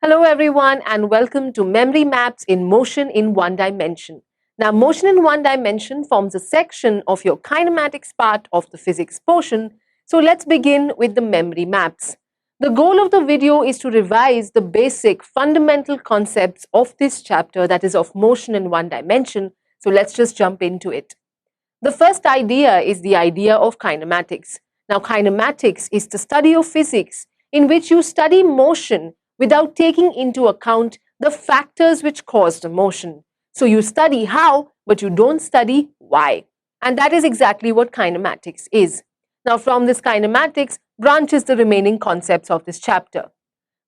Hello everyone and welcome to Memory Maps in Motion in One Dimension. Now, motion in one dimension forms a section of your kinematics part of the physics portion. So let's begin with the memory maps. The goal of the video is to revise the basic fundamental concepts of this chapter, that is of motion in one dimension. So let's just jump into it. The first idea is the idea of kinematics. Now, kinematics is the study of physics in which you study motion without taking into account the factors which cause the motion. So you study how, but you don't study why. And that is exactly what kinematics is. Now, from this kinematics branches the remaining concepts of this chapter.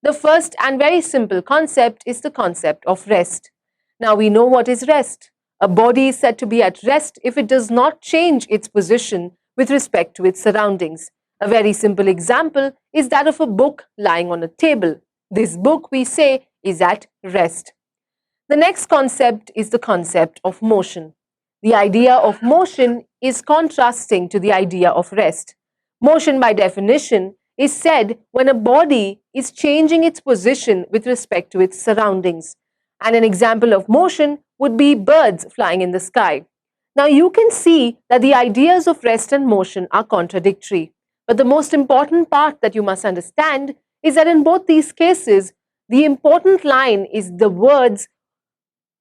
The first and very simple concept is the concept of rest. Now, we know what is rest. A body is said to be at rest if it does not change its position with respect to its surroundings. A very simple example is that of a book lying on a table. This book, we say, is at rest. The next concept is the concept of motion. The idea of motion is contrasting to the idea of rest. Motion, by definition, is said when a body is changing its position with respect to its surroundings. And an example of motion would be birds flying in the sky. Now, you can see that the ideas of rest and motion are contradictory. But the most important part that you must understand is that in both these cases, the important line is the words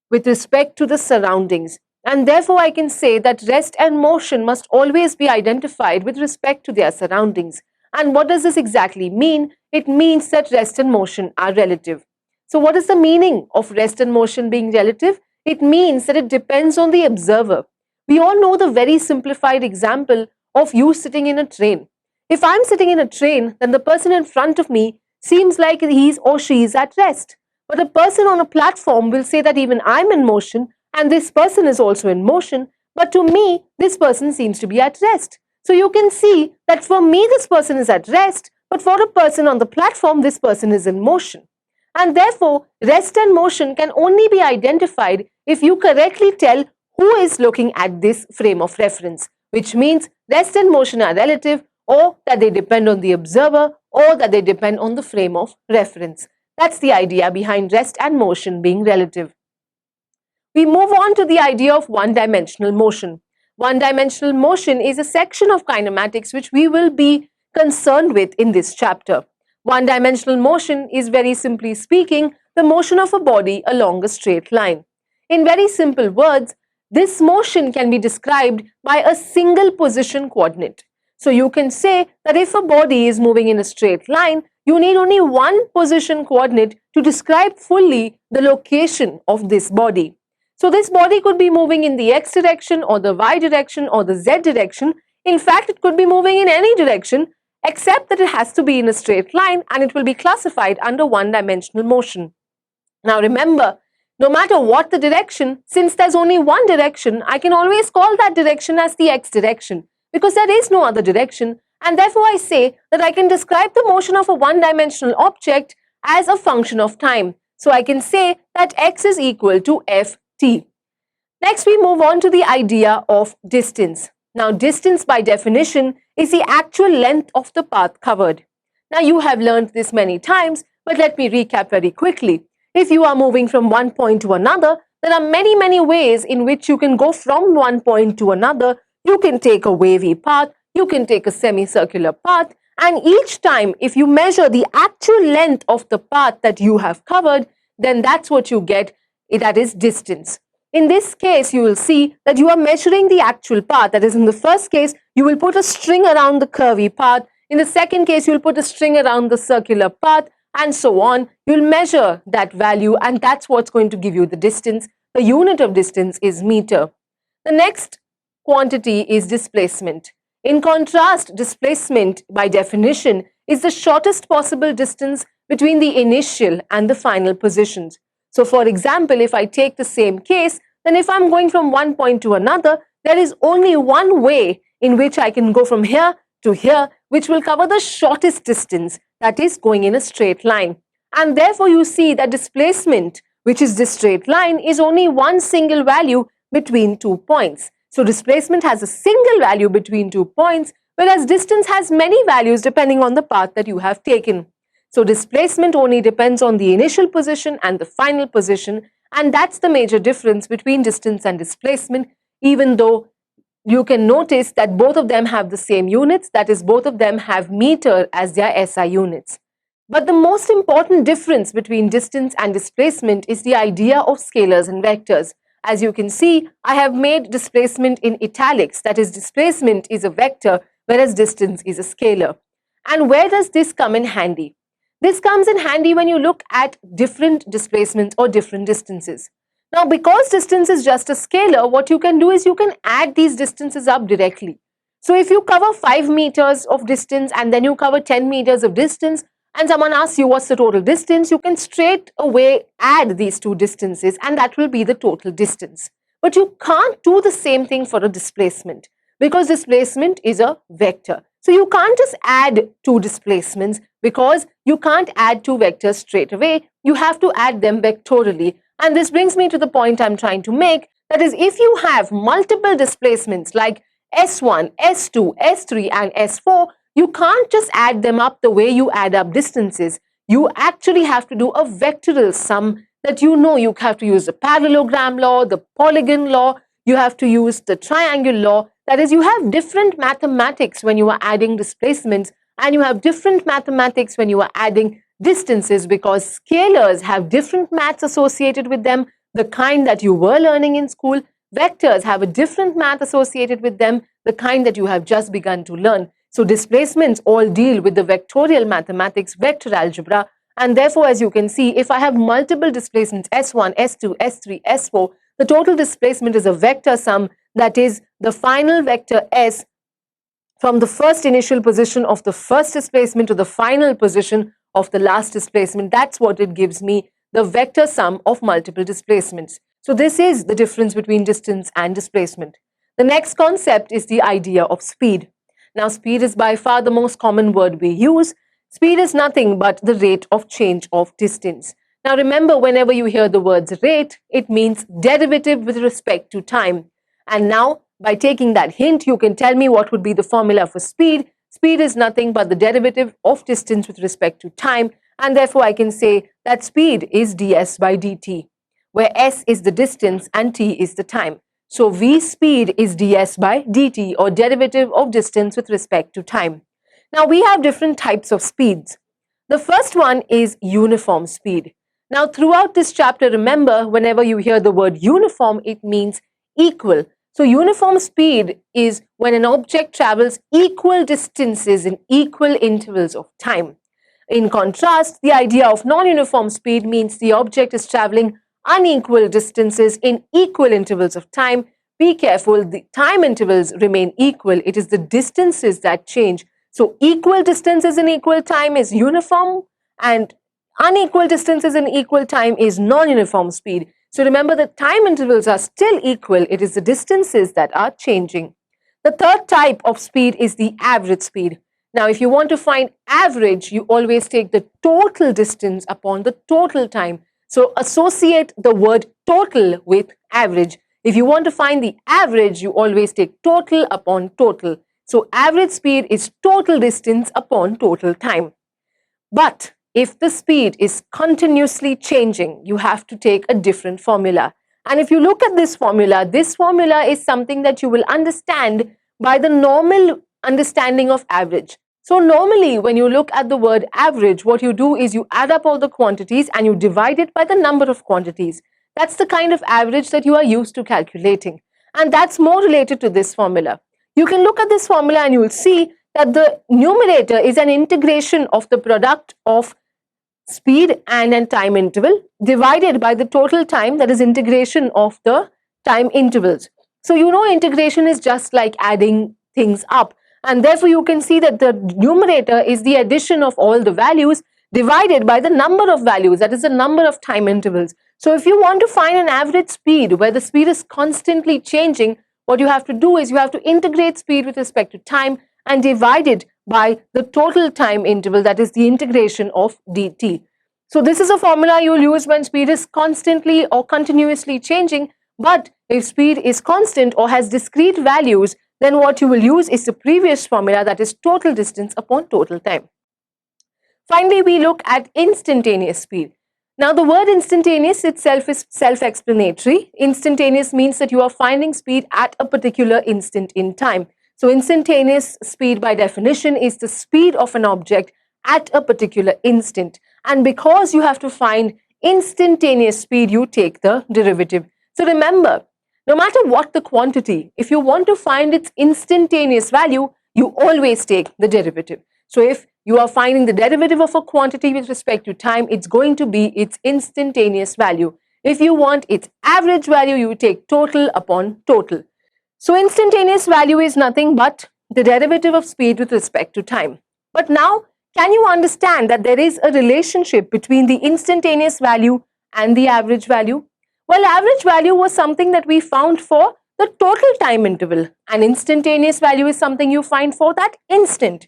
with respect to the surroundings. And therefore, I can say that rest and motion must always be identified with respect to their surroundings. And what does this exactly mean? It means that rest and motion are relative. So what is the meaning of rest and motion being relative? It means that it depends on the observer. We all know the very simplified example of you sitting in a train. If I'm sitting in a train, then the person in front of me seems like he or she is at rest. But a person on a platform will say that even I'm in motion and this person is also in motion. But to me, this person seems to be at rest. So you can see that for me, this person is at rest, but for a person on the platform, this person is in motion. And therefore, rest and motion can only be identified if you correctly tell who is looking at this frame of reference, which means rest and motion are relative, or that they depend on the observer, or that they depend on the frame of reference. That's the idea behind rest and motion being relative. We move on to the idea of one-dimensional motion. One-dimensional motion is a section of kinematics which we will be concerned with in this chapter. One-dimensional motion is, very simply speaking, the motion of a body along a straight line. In very simple words, this motion can be described by a single position coordinate. So you can say that if a body is moving in a straight line, you need only one position coordinate to describe fully the location of this body. So this body could be moving in the x direction or the y direction or the z direction. In fact, it could be moving in any direction except that it has to be in a straight line and it will be classified under one-dimensional motion. Now remember, no matter what the direction, since there's only one direction, I can always call that direction as the x direction because there is no other direction, and therefore I say that I can describe the motion of a one-dimensional object as a function of time. So I can say that x is equal to ft. Next, we move on to the idea of distance. Now, distance by definition is the actual length of the path covered. Now, you have learned this many times, but let me recap very quickly. If you are moving from one point to another, there are many ways in which you can go from one point to another. You can take a wavy path, you can take a semicircular path, and each time if you measure the actual length of the path that you have covered, then that's what you get, that is distance. In this case, you will see that you are measuring the actual path. That is, in the first case, you will put a string around the curvy path. In the second case, you will put a string around the circular path, and so on. You'll measure that value, and that's what's going to give you the distance. The unit of distance is meter. The next quantity is displacement. In contrast, displacement by definition is the shortest possible distance between the initial and the final positions. So for example, if I take the same case, then if I'm going from one point to another, there is only one way in which I can go from here to here, which will cover the shortest distance, that is going in a straight line. And therefore you see that displacement, which is this straight line, is only one single value between 2 points. So displacement has a single value between 2 points, whereas distance has many values depending on the path that you have taken. So displacement only depends on the initial position and the final position, and that's the major difference between distance and displacement, even though you can notice that both of them have the same units, that is, both of them have meter as their SI units. But the most important difference between distance and displacement is the idea of scalars and vectors. As you can see, I have made displacement in italics, that is, displacement is a vector, whereas distance is a scalar. And where does this come in handy? This comes in handy when you look at different displacements or different distances. Now, because distance is just a scalar, what you can do is you can add these distances up directly. So if you cover 5 meters of distance and then you cover 10 meters of distance, and someone asks you what's the total distance, you can straight away add these two distances and that will be the total distance. But you can't do the same thing for a displacement because displacement is a vector. So you can't just add two displacements because you can't add two vectors straight away. You have to add them vectorially. And this brings me to the point I'm trying to make. That is, if you have multiple displacements like S1, S2, S3 and S4, you can't just add them up the way you add up distances. You actually have to do a vectorial sum that you have to use the parallelogram law, the polygon law, you have to use the triangle law. That is, you have different mathematics when you are adding displacements and you have different mathematics when you are adding distances because scalars have different maths associated with them, the kind that you were learning in school. Vectors have a different math associated with them, the kind that you have just begun to learn. So displacements all deal with the vectorial mathematics, vector algebra, and therefore, as you can see, if I have multiple displacements S1, S2, S3, S4, the total displacement is a vector sum, that is the final vector S from the first initial position of the first displacement to the final position of the last displacement. That's what it gives me, the vector sum of multiple displacements. So this is the difference between distance and displacement. The next concept is the idea of speed. Now, speed is by far the most common word we use. Speed is nothing but the rate of change of distance. Now, remember, whenever you hear the words rate, it means derivative with respect to time. And now, by taking that hint, you can tell me what would be the formula for speed. Speed is nothing but the derivative of distance with respect to time. And therefore, I can say that speed is ds by dt, where s is the distance and t is the time. So v speed is ds by dt, or derivative of distance with respect to time. Now we have different types of speeds. The first one is uniform speed. Now throughout this chapter, remember, whenever you hear the word uniform, it means equal. So uniform speed is when an object travels equal distances in equal intervals of time. In contrast, the idea of non-uniform speed means the object is traveling unequal distances in equal intervals of time. Be careful, the time intervals remain equal. It is the distances that change. So equal distances in equal time is uniform and unequal distances in equal time is non-uniform speed. So remember, the time intervals are still equal. It is the distances that are changing. The third type of speed is the average speed. Now, if you want to find average, you always take the total distance upon the total time. So associate the word total with average. If you want to find the average, you always take total upon total. So average speed is total distance upon total time. But if the speed is continuously changing, you have to take a different formula. And if you look at this formula is something that you will understand by the normal understanding of average. So normally when you look at the word average, what you do is you add up all the quantities and you divide it by the number of quantities. That's the kind of average that you are used to calculating. And that's more related to this formula. You can look at this formula and you will see that the numerator is an integration of the product of speed and a time interval divided by the total time, that is integration of the time intervals. So you know, integration is just like adding things up. And therefore, you can see that the numerator is the addition of all the values divided by the number of values, that is the number of time intervals. So if you want to find an average speed where the speed is constantly changing, what you have to do is you have to integrate speed with respect to time and divide it by the total time interval, that is the integration of dt. So this is a formula you will use when speed is constantly or continuously changing. But if speed is constant or has discrete values, then what you will use is the previous formula, that is total distance upon total time. Finally, we look at instantaneous speed. Now, the word instantaneous itself is self-explanatory. Instantaneous means that you are finding speed at a particular instant in time. So, instantaneous speed by definition is the speed of an object at a particular instant. And because you have to find instantaneous speed, you take the derivative. So, remember, no matter what the quantity, if you want to find its instantaneous value, you always take the derivative. So, if you are finding the derivative of a quantity with respect to time, it's going to be its instantaneous value. If you want its average value, you take total upon total. So, instantaneous value is nothing but the derivative of speed with respect to time. But now, can you understand that there is a relationship between the instantaneous value and the average value? Well, average value was something that we found for the total time interval, and instantaneous value is something you find for that instant.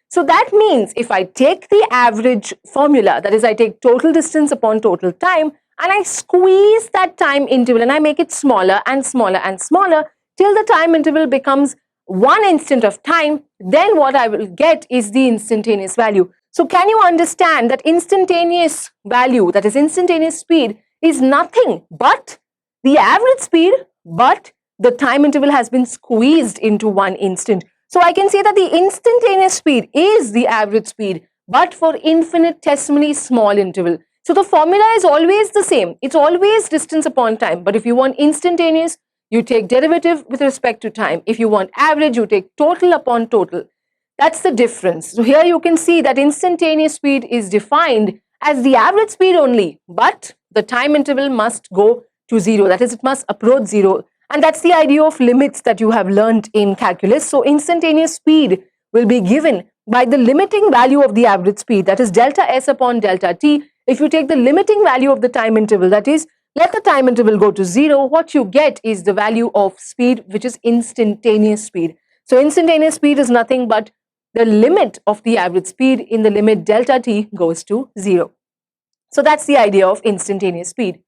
So that means if I take the average formula, that is, I take total distance upon total time, and I squeeze that time interval and I make it smaller and smaller and smaller till the time interval becomes 1 instant of time, then what I will get is the instantaneous value. So can you understand that instantaneous value, that is instantaneous speed, is nothing but the average speed, but the time interval has been squeezed into 1 instant. So I can say that the instantaneous speed is the average speed, but for infinitesimally small interval. So the formula is always the same. It's always distance upon time. But if you want instantaneous, you take derivative with respect to time. If you want average, you take total upon total. That's the difference. So here you can see that instantaneous speed is defined as the average speed only, but the time interval must go to 0. That is, it must approach 0. And that's the idea of limits that you have learned in calculus. So instantaneous speed will be given by the limiting value of the average speed, that is delta s upon delta t. If you take the limiting value of the time interval, that is, let the time interval go to 0, what you get is the value of speed, which is instantaneous speed. So instantaneous speed is nothing but the limit of the average speed in the limit delta t goes to 0. So that's the idea of instantaneous speed.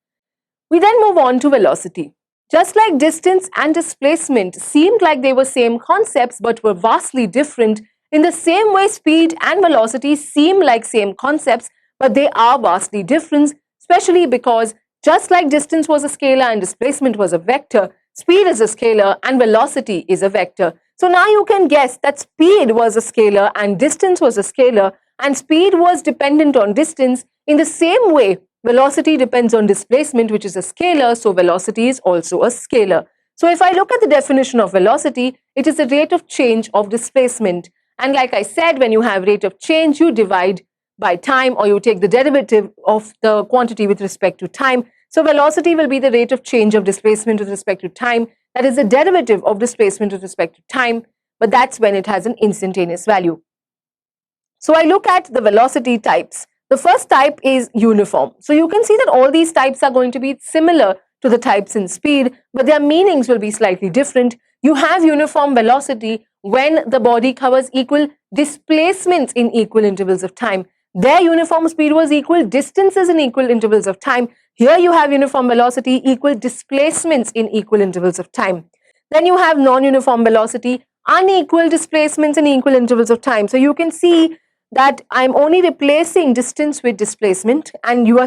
We then move on to velocity. Just like distance and displacement seemed like they were same concepts but were vastly different, in the same way speed and velocity seem like same concepts but they are vastly different, especially because just like distance was a scalar and displacement was a vector, speed is a scalar and velocity is a vector. So now you can guess that speed was a scalar and distance was a scalar, and speed was dependent on distance. In the same way, velocity depends on displacement, which is a scalar, so velocity is also a scalar. So if I look at the definition of velocity, it is the rate of change of displacement. And like I said, when you have rate of change, you divide by time, or you take the derivative of the quantity with respect to time. So velocity will be the rate of change of displacement with respect to time. That is the derivative of displacement with respect to time, but that's when it has an instantaneous value. So I look at the velocity types. The first type is uniform. So you can see that all these types are going to be similar to the types in speed, but their meanings will be slightly different. You have uniform velocity when the body covers equal displacements in equal intervals of time. Their uniform speed was equal distances in equal intervals of time. Here you have uniform velocity equal displacements in equal intervals of time. Then you have non-uniform velocity, unequal displacements in equal intervals of time. So you can see that I'm only replacing distance with displacement, and you are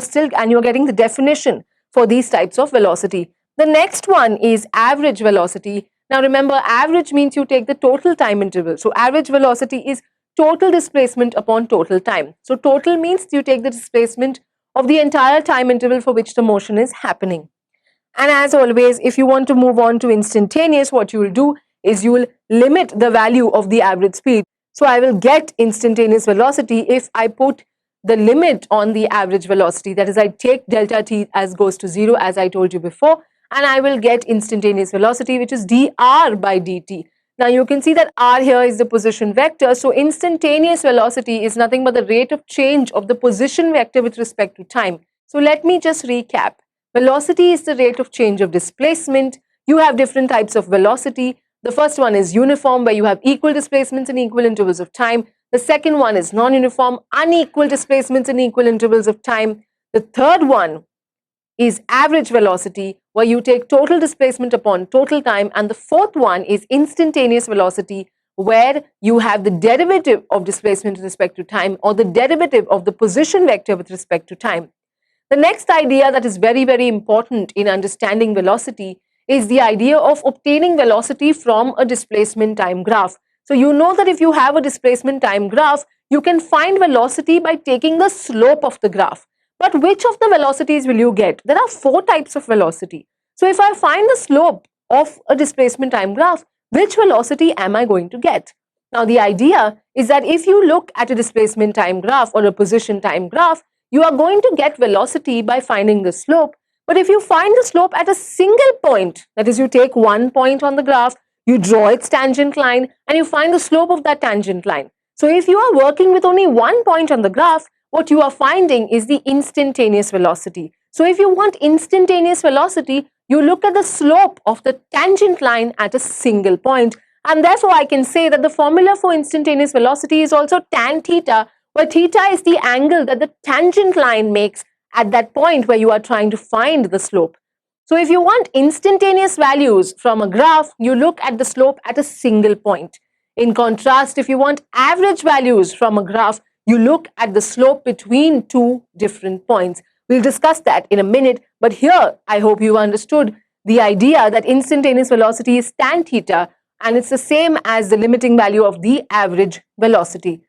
getting the definition for these types of velocity. The next one is average velocity. Now remember, average means you take the total time interval. So average velocity is total displacement upon total time. So total means you take the displacement of the entire time interval for which the motion is happening. And as always, if you want to move on to instantaneous, what you will do is you will limit the value of the average speed. So I will get instantaneous velocity if I put the limit on the average velocity. That is, I take delta t as goes to 0, as I told you before, and I will get instantaneous velocity, which is dr by dt. Now you can see that r here is the position vector. So instantaneous velocity is nothing but the rate of change of the position vector with respect to time. So let me just recap. Velocity is the rate of change of displacement. You have different types of velocity. The first one is uniform, where you have equal displacements in equal intervals of time. The second one is non-uniform, unequal displacements in equal intervals of time. The third one is average velocity, where you take total displacement upon total time. And the fourth one is instantaneous velocity, where you have the derivative of displacement with respect to time, or the derivative of the position vector with respect to time. The next idea that is very, very important in understanding velocity is the idea of obtaining velocity from a displacement time graph. So you know that if you have a displacement time graph, you can find velocity by taking the slope of the graph. But which of the velocities will you get? There are 4 types of velocity. So if I find the slope of a displacement time graph, which velocity am I going to get? Now the idea is that if you look at a displacement time graph or a position time graph, you are going to get velocity by finding the slope. But if you find the slope at a single point, that is, you take one point on the graph, you draw its tangent line, and you find the slope of that tangent line. So if you are working with only one point on the graph, what you are finding is the instantaneous velocity. So if you want instantaneous velocity, you look at the slope of the tangent line at a single point. And therefore, I can say that the formula for instantaneous velocity is also tan theta, where theta is the angle that the tangent line makes at that point where you are trying to find the slope. So if you want instantaneous values from a graph, you look at the slope at a single point. In contrast, if you want average values from a graph, you look at the slope between 2 different points. We'll discuss that in a minute, but here I hope you understood the idea that instantaneous velocity is tan theta, and it's the same as the limiting value of the average velocity.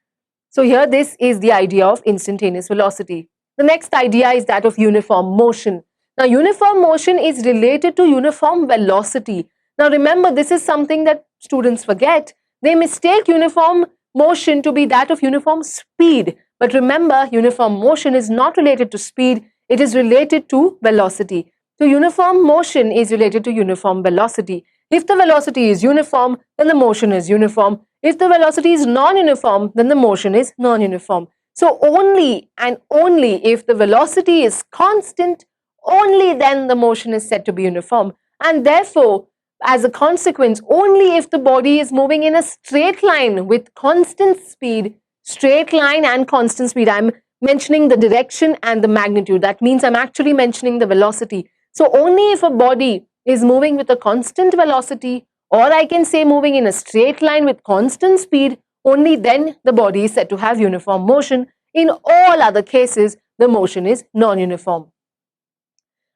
So here this is the idea of instantaneous velocity. The next idea is that of uniform motion. Now uniform motion is related to uniform velocity. Now remember, this is something that students forget. They mistake uniform motion to be that of uniform speed. But remember, uniform motion is not related to speed, it is related to velocity. So uniform motion is related to uniform velocity. If the velocity is uniform, then the motion is uniform. If the velocity is non-uniform, then the motion is non-uniform. So only and only if the velocity is constant, only then the motion is said to be uniform. And therefore, as a consequence, only if the body is moving in a straight line with constant speed, straight line and constant speed, I'm mentioning the direction and the magnitude. That means I'm actually mentioning the velocity. So only if a body is moving with a constant velocity, or I can say moving in a straight line with constant speed, only then the body is said to have uniform motion. In all other cases, the motion is non-uniform.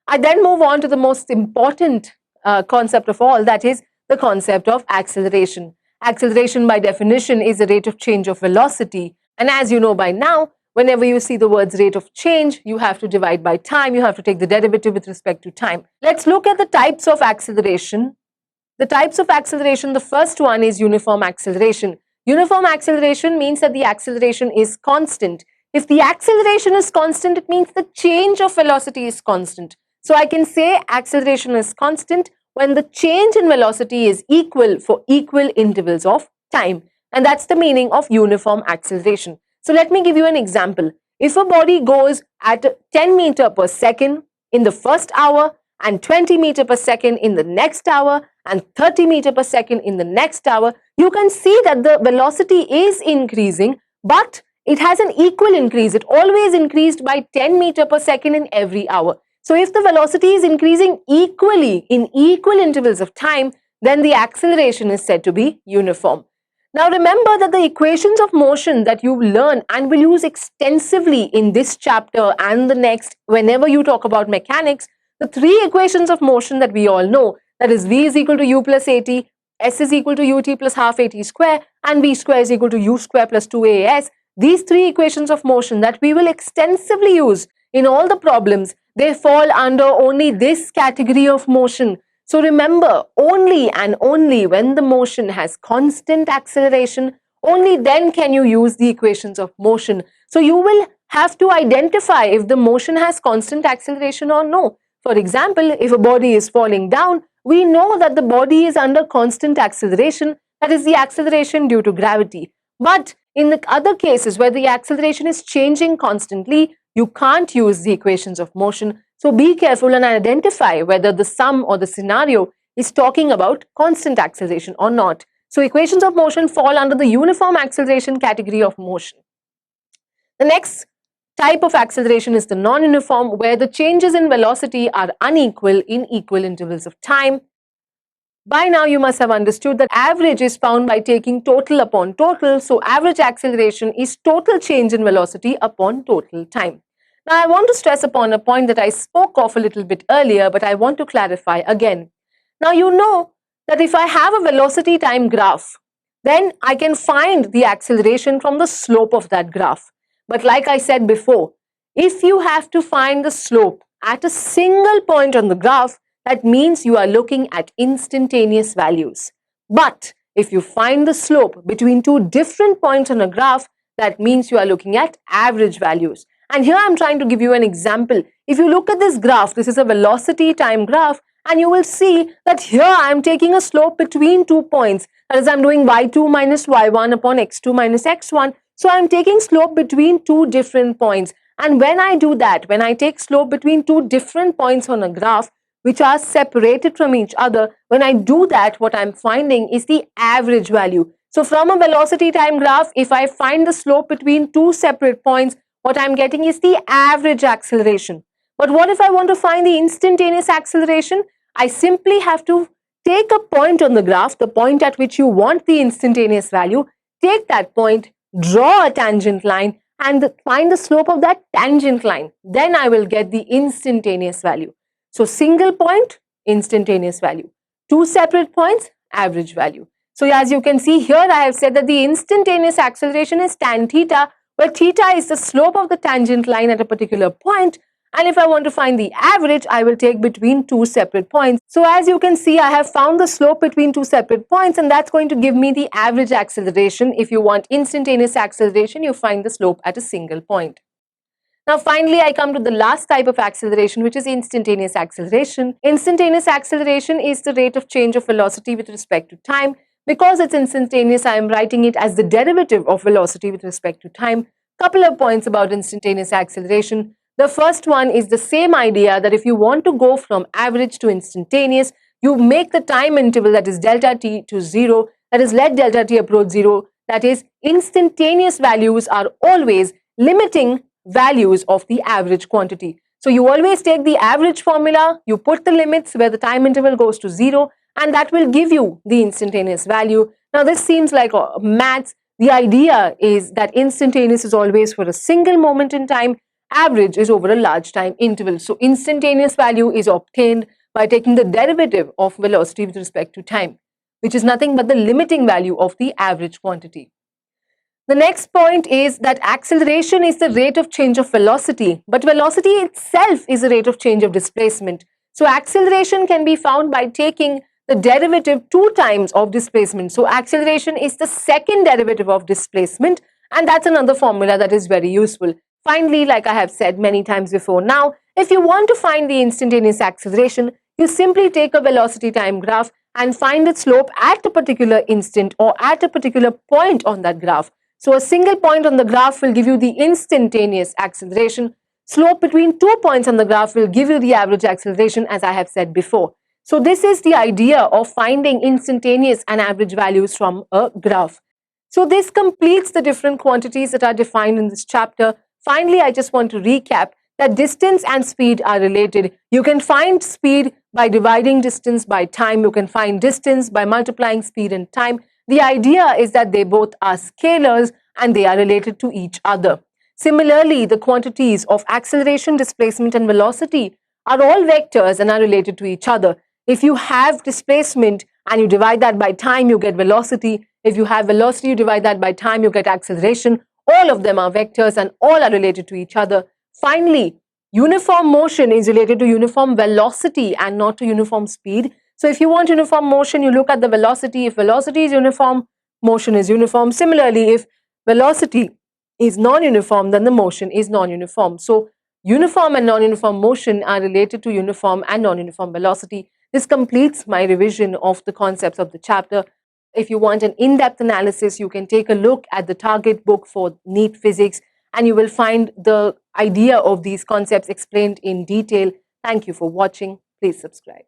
I then move on to the most important concept of all, that is the concept of acceleration. Acceleration by definition is the rate of change of velocity. And as you know by now, whenever you see the words rate of change, you have to divide by time, you have to take the derivative with respect to time. Let's look at the types of acceleration. The types of acceleration, the first one is uniform acceleration. Uniform acceleration means that the acceleration is constant. If the acceleration is constant, it means the change of velocity is constant. So I can say acceleration is constant when the change in velocity is equal for equal intervals of time. And that's the meaning of uniform acceleration. So let me give you an example. If a body goes at 10 meters per second in the first hour, and 20 meters per second in the next hour, and 30 meters per second in the next hour, you can see that the velocity is increasing, but it has an equal increase. It always increased by 10 meters per second in every hour. So if the velocity is increasing equally in equal intervals of time, then the acceleration is said to be uniform. Now remember that the equations of motion that you learn and will use extensively in this chapter and the next, whenever you talk about mechanics, the 3 equations of motion that we all know, that is v is equal to u plus at, s is equal to ut plus half at square, and v square is equal to u square plus 2as. These 3 equations of motion that we will extensively use in all the problems, they fall under only this category of motion. So remember, only and only when the motion has constant acceleration, only then can you use the equations of motion. So you will have to identify if the motion has constant acceleration or no. For example, if a body is falling down, we know that the body is under constant acceleration, that is the acceleration due to gravity. But in the other cases where the acceleration is changing constantly, you can't use the equations of motion. So be careful and identify whether the sum or the scenario is talking about constant acceleration or not. So equations of motion fall under the uniform acceleration category of motion. The next type of acceleration is the non-uniform, where the changes in velocity are unequal in equal intervals of time. By now you must have understood that average is found by taking total upon total. So average acceleration is total change in velocity upon total time. Now I want to stress upon a point that I spoke of a little bit earlier, but I want to clarify again. Now you know that if I have a velocity time graph, then I can find the acceleration from the slope of that graph. But like I said before, if you have to find the slope at a single point on the graph, that means you are looking at instantaneous values. But if you find the slope between two different points on a graph, that means you are looking at average values. And here I'm trying to give you an example. If you look at this graph, this is a velocity time graph, and you will see that here I am taking a slope between 2 points. That is, I'm doing y2 minus y1 upon x2 minus x1. So I'm taking slope between two different points. And when I do that, when I take slope between two different points on a graph, which are separated from each other, when I do that, what I'm finding is the average value. So from a velocity time graph, if I find the slope between two separate points, what I'm getting is the average acceleration. But what if I want to find the instantaneous acceleration? I simply have to take a point on the graph, the point at which you want the instantaneous value, take that point, draw a tangent line, and find the slope of that tangent line. Then I will get the instantaneous value. So single point, instantaneous value. Two separate points, average value. So as you can see here, I have said that the instantaneous acceleration is tan theta, where theta is the slope of the tangent line at a particular point. And if I want to find the average, I will take between two separate points. So as you can see, I have found the slope between two separate points, and that's going to give me the average acceleration. If you want instantaneous acceleration, you find the slope at a single point. Now finally, I come to the last type of acceleration, which is instantaneous acceleration. Instantaneous acceleration is the rate of change of velocity with respect to time. Because it's instantaneous, I am writing it as the derivative of velocity with respect to time. Couple of points about instantaneous acceleration. The first one is the same idea that if you want to go from average to instantaneous, you make the time interval, that is delta t, to 0. That is, let delta t approach 0. That is, instantaneous values are always limiting values of the average quantity. So you always take the average formula, you put the limits where the time interval goes to 0, and that will give you the instantaneous value. Now this seems like maths. The idea is that instantaneous is always for a single moment in time, average is over a large time interval. So instantaneous value is obtained by taking the derivative of velocity with respect to time, which is nothing but the limiting value of the average quantity. The next point is that acceleration is the rate of change of velocity, but velocity itself is a rate of change of displacement. So acceleration can be found by taking the derivative 2 times of displacement. So acceleration is the second derivative of displacement, and that's another formula that is very useful. Finally, like I have said many times before now, if you want to find the instantaneous acceleration, you simply take a velocity time graph and find its slope at a particular instant or at a particular point on that graph. So a single point on the graph will give you the instantaneous acceleration. Slope between 2 points on the graph will give you the average acceleration, as I have said before. So this is the idea of finding instantaneous and average values from a graph. So this completes the different quantities that are defined in this chapter. Finally, I just want to recap that distance and speed are related. You can find speed by dividing distance by time. You can find distance by multiplying speed and time. The idea is that they both are scalars and they are related to each other. Similarly, the quantities of acceleration, displacement, and velocity are all vectors and are related to each other. If you have displacement and you divide that by time, you get velocity. If you have velocity, you divide that by time, you get acceleration. All of them are vectors and all are related to each other. Finally, uniform motion is related to uniform velocity and not to uniform speed. So if you want uniform motion, you look at the velocity. If velocity is uniform, motion is uniform. Similarly, if velocity is non-uniform, then the motion is non-uniform. So uniform and non-uniform motion are related to uniform and non-uniform velocity. This completes my revision of the concepts of the chapter. If you want an in-depth analysis, you can take a look at the target book for NEET Physics, and you will find the idea of these concepts explained in detail. Thank you for watching. Please subscribe.